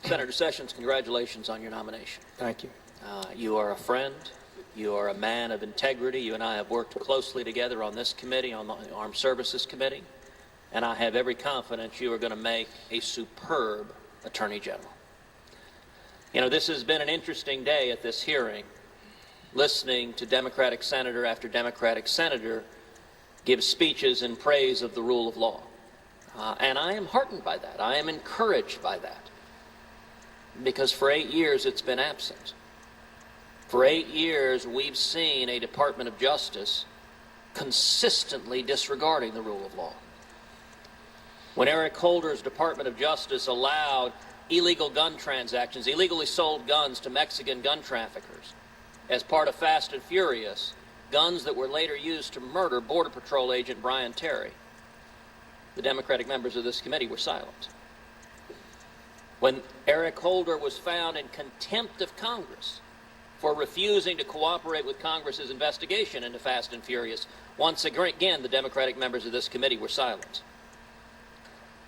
Senator Sessions, congratulations on your nomination. Thank you. You are a friend. You are a man of integrity. You and I have worked closely together on this committee, on the Armed Services Committee, and I have every confidence you are going to make a superb Attorney General. You know, this has been an interesting day at this hearing, listening to Democratic senator after Democratic senator give speeches in praise of the rule of law. And I am heartened by that. I am encouraged by that. Because for 8 years it's been absent. For 8 years we've seen a Department of Justice consistently disregarding the rule of law. When Eric Holder's Department of Justice allowed illegal gun transactions, illegally sold guns to Mexican gun traffickers as part of Fast and Furious, guns that were later used to murder Border Patrol agent Brian Terry, the Democratic members of this committee were silent. When Eric Holder was found in contempt of Congress for refusing to cooperate with Congress's investigation into Fast and Furious, once again the Democratic members of this committee were silent.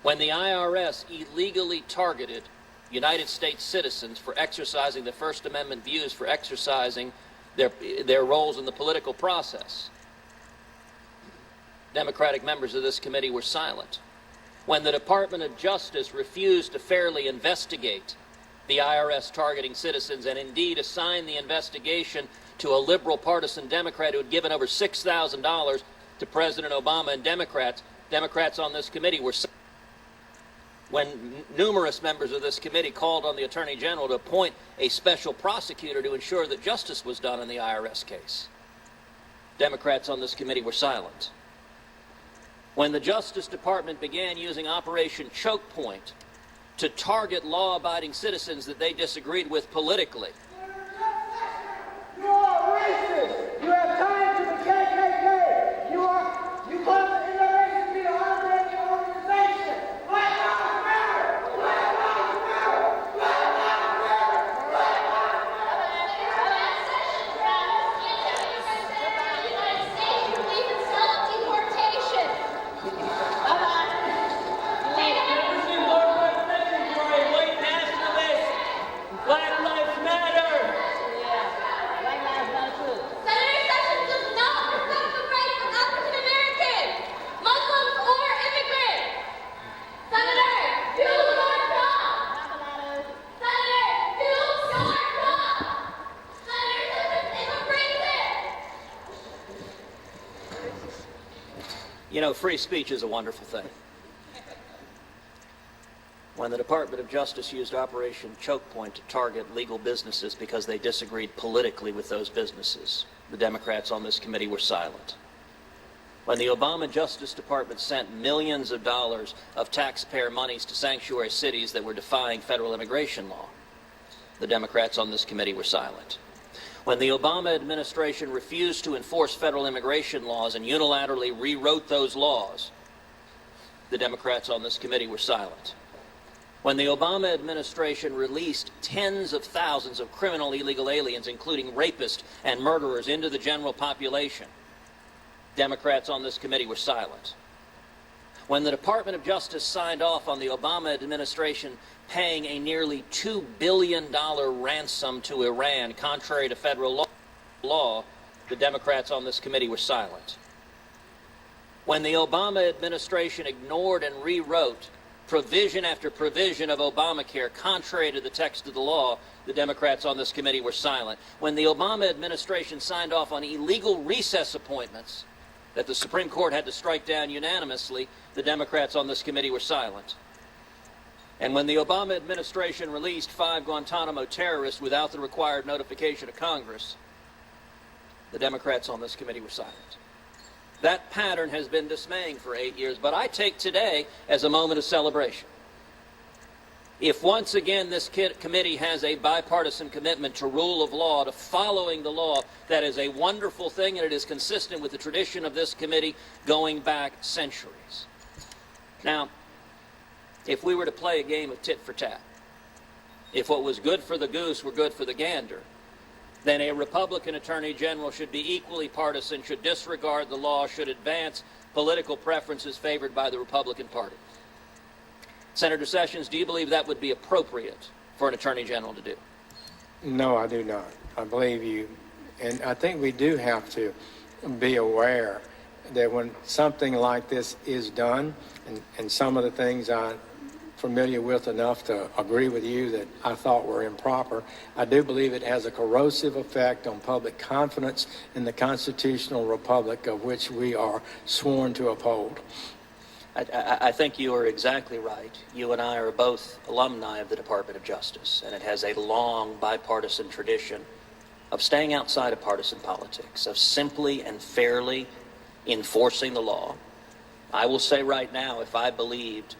When the IRS illegally targeted United States citizens for exercising the First Amendment views, for exercising their roles in the political process, Democratic members of this committee were silent. When the Department of Justice refused to fairly investigate the IRS targeting citizens and indeed assign the investigation to a liberal partisan Democrat who had given over $6,000 to President Obama and Democrats on this committee were silent. When numerous members of this committee called on the Attorney General to appoint a special prosecutor to ensure that justice was done in the IRS case, Democrats on this committee were silent. When the Justice Department began using Operation Choke Point to target law-abiding citizens that they disagreed with politically, you are racist. You have ties to the KKK. You call the interracial to be an operating organization. Black Lives Matter. Black Lives Matter. Black Lives Matter. Black Lives Black Lives Matter! Senator Sessions does not respect the rights of African Americans, Muslims, or immigrants. Senator, do your job. Senator, do your job. Senator Sessions is a racist. You know, free speech is a wonderful thing. When the Department of Justice used Operation Choke Point to target legal businesses because they disagreed politically with those businesses, the Democrats on this committee were silent. When the Obama Justice Department sent millions of dollars of taxpayer monies to sanctuary cities that were defying federal immigration law, the Democrats on this committee were silent. When the Obama administration refused to enforce federal immigration laws and unilaterally rewrote those laws, the Democrats on this committee were silent. When the Obama administration released tens of thousands of criminal illegal aliens, including rapists and murderers, into the general population, Democrats on this committee were silent. When the Department of Justice signed off on the Obama administration paying a nearly $2 billion ransom to Iran, contrary to federal law, the Democrats on this committee were silent. When the Obama administration ignored and rewrote provision after provision of Obamacare, contrary to the text of the law, the Democrats on this committee were silent. When the Obama administration signed off on illegal recess appointments that the Supreme Court had to strike down unanimously, the Democrats on this committee were silent. And when the Obama administration released 5 Guantanamo terrorists without the required notification of Congress, the Democrats on this committee were silent. That pattern has been dismaying for 8 years, but I take today as a moment of celebration. If once again this committee has a bipartisan commitment to rule of law, to following the law, that is a wonderful thing, and it is consistent with the tradition of this committee going back centuries. Now, if we were to play a game of tit for tat, if what was good for the goose were good for the gander, then a Republican Attorney General should be equally partisan, should disregard the law, should advance political preferences favored by the Republican Party. Senator Sessions, do you believe that would be appropriate for an Attorney General to do? No, I do not. I believe you. And I think we do have to be aware that when something like this is done, and some of the things I'm familiar with enough to agree with you that I thought were improper, I do believe it has a corrosive effect on public confidence in the constitutional republic of which we are sworn to uphold. I think you are exactly right. You and I are both alumni of the Department of Justice, and it has a long bipartisan tradition of staying outside of partisan politics, of simply and fairly enforcing the law. I will say right now, if I believed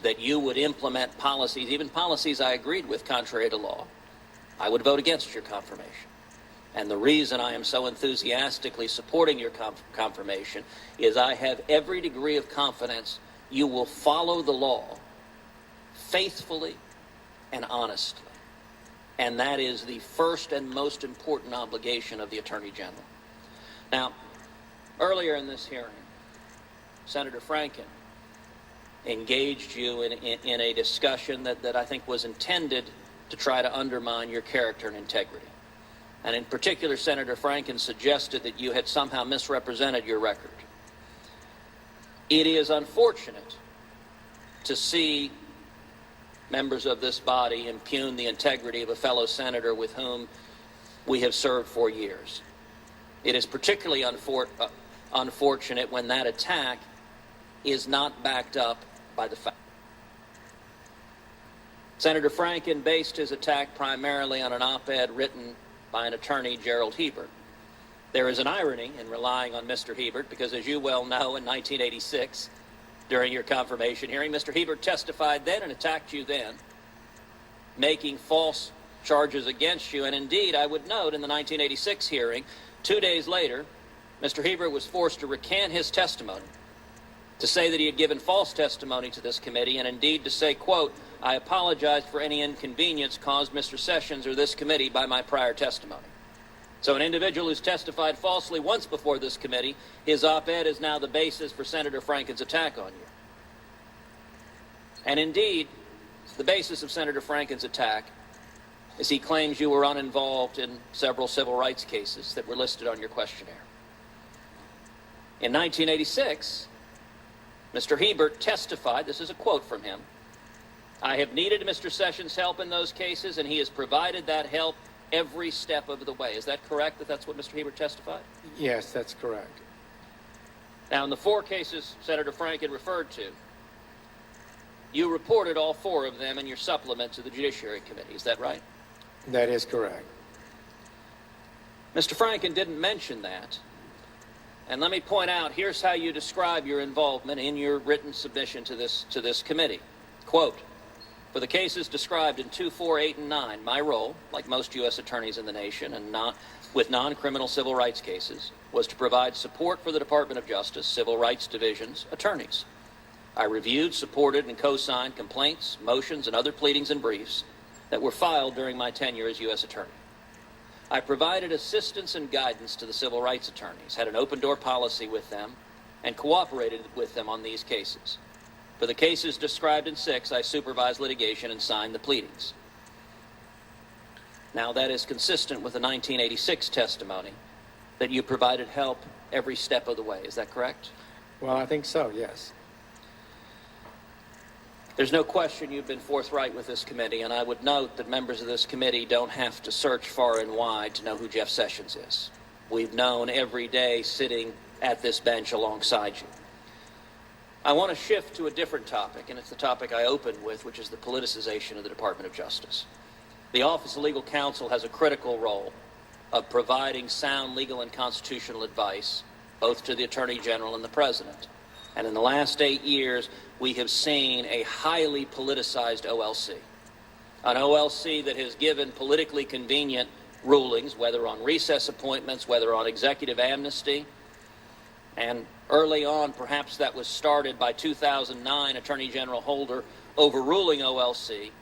that you would implement policies, even policies I agreed with contrary to law, I would vote against your confirmation. And the reason I am so enthusiastically supporting your confirmation is I have every degree of confidence you will follow the law faithfully and honestly. And that is the first and most important obligation of the Attorney General. Now, earlier in this hearing, Senator Franken engaged you in a discussion that I think was intended to try to undermine your character and integrity. And in particular, Senator Franken suggested that you had somehow misrepresented your record. It is unfortunate to see members of this body impugn the integrity of a fellow senator with whom we have served for years. It is particularly unfortunate when that attack is not backed up by the facts. Senator Franken based his attack primarily on an op-ed written by an attorney, Gerald Hebert. There is an irony in relying on Mr. Hebert because, as you well know, in 1986, during your confirmation hearing, Mr. Hebert testified then and attacked you then, making false charges against you. And indeed, I would note in the 1986 hearing, 2 days later, Mr. Hebert was forced to recant his testimony, to say that he had given false testimony to this committee, and indeed to say, quote, "I apologize for any inconvenience caused Mr. Sessions or this committee by my prior testimony." So an individual who's testified falsely once before this committee, his op-ed is now the basis for Senator Franken's attack on you. And indeed, the basis of Senator Franken's attack is he claims you were uninvolved in several civil rights cases that were listed on your questionnaire. In 1986, Mr. Hebert testified, this is a quote from him, "I have needed Mr. Sessions' help in those cases, and he has provided that help every step of the way." Is that correct, that that's what Mr. Hebert testified? Yes, that's correct. Now, in the 4 cases Senator Franken referred to, you reported all 4 of them in your supplement to the Judiciary Committee. Is that right? That is correct. Mr. Franken didn't mention that. And let me point out, here's how you describe your involvement in your written submission to this committee. Quote, "For the cases described in 2, 4, 8, and 9, my role, like most U.S. attorneys in the nation and with non-criminal civil rights cases, was to provide support for the Department of Justice, Civil Rights Division's attorneys. I reviewed, supported, and co-signed complaints, motions, and other pleadings and briefs that were filed during my tenure as U.S. attorney. I provided assistance and guidance to the civil rights attorneys, had an open-door policy with them, and cooperated with them on these cases. For the cases described in 6, I supervised litigation and signed the pleadings." Now, that is consistent with the 1986 testimony that you provided help every step of the way. Is that correct? Well, I think so, yes. There's no question you've been forthright with this committee, and I would note that members of this committee don't have to search far and wide to know who Jeff Sessions is. We've known every day sitting at this bench alongside you. I want to shift to a different topic, and it's the topic I opened with, which is the politicization of the Department of Justice. The Office of Legal Counsel has a critical role of providing sound legal and constitutional advice, both to the Attorney General and the President. And in the last 8 years, we have seen a highly politicized OLC. An OLC that has given politically convenient rulings, whether on recess appointments, whether on executive amnesty. And early on, perhaps that was started by 2009 Attorney General Holder overruling OLC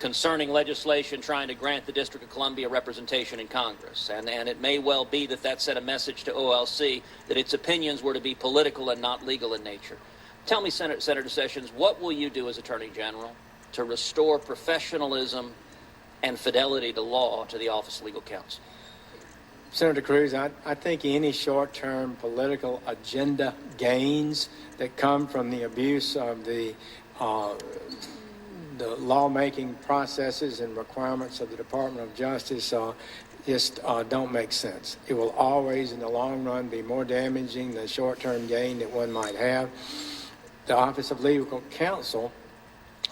concerning legislation trying to grant the District of Columbia representation in Congress. And it may well be that sent a message to OLC that its opinions were to be political and not legal in nature. Tell me, Senator Sessions, what will you do as Attorney General to restore professionalism and fidelity to law to the Office of Legal Counsel? Senator Cruz, I think any short-term political agenda gains that come from the abuse of the lawmaking processes and requirements of the Department of Justice just don't make sense. It will always, in the long run, be more damaging than the short-term gain that one might have. The Office of Legal Counsel,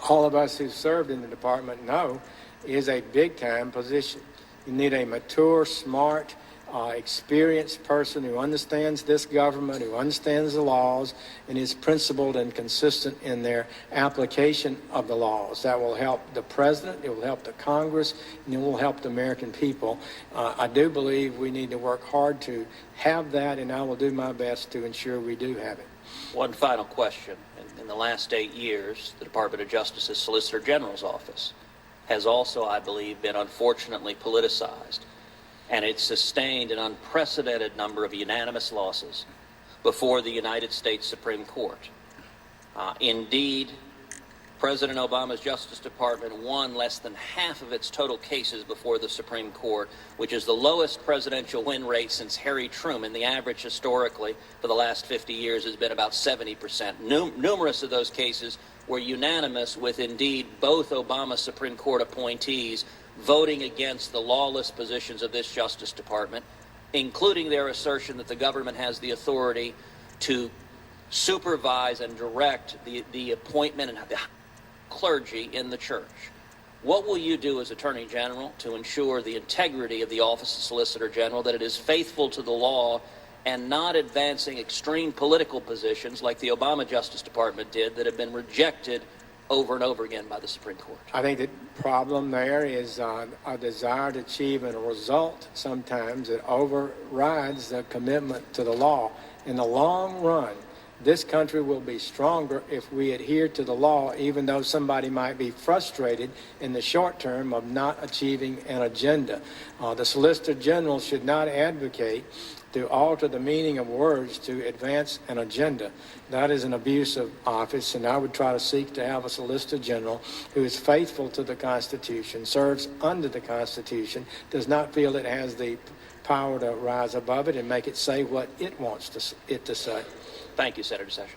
all of us who served in the department know, is a big-time position. You need a mature, smart, experienced person who understands this government, who understands the laws, and is principled and consistent in their application of the laws. That will help the president, it will help the Congress, and it will help the American people. I do believe we need to work hard to have that, and I will do my best to ensure we do have it. One final question. In the last 8 years, the Department of Justice's Solicitor General's office has also, I believe, been unfortunately politicized, and it's sustained an unprecedented number of unanimous losses before the United States Supreme Court. Indeed, President Obama's Justice Department won less than half of its total cases before the Supreme Court, which is the lowest presidential win rate since Harry Truman. The average historically for the last 50 years has been about 70%. Numerous of those cases were unanimous, with indeed both Obama Supreme Court appointees voting against the lawless positions of this Justice Department, including their assertion that the government has the authority to supervise and direct the appointment and the clergy in the church. What will you do as Attorney General to ensure the integrity of the Office of Solicitor General, that it is faithful to the law and not advancing extreme political positions like the Obama Justice Department did that have been rejected over and over again by the Supreme Court? I think the problem there is a desire to achieve a result sometimes that overrides the commitment to the law. In the long run, this country will be stronger if we adhere to the law, even though somebody might be frustrated in the short term of not achieving an agenda. The Solicitor General should not advocate to alter the meaning of words to advance an agenda. That is an abuse of office, and I would try to seek to have a Solicitor General who is faithful to the Constitution, serves under the Constitution, does not feel it has the power to rise above it and make it say what it wants it to say. Thank you, Senator Sessions.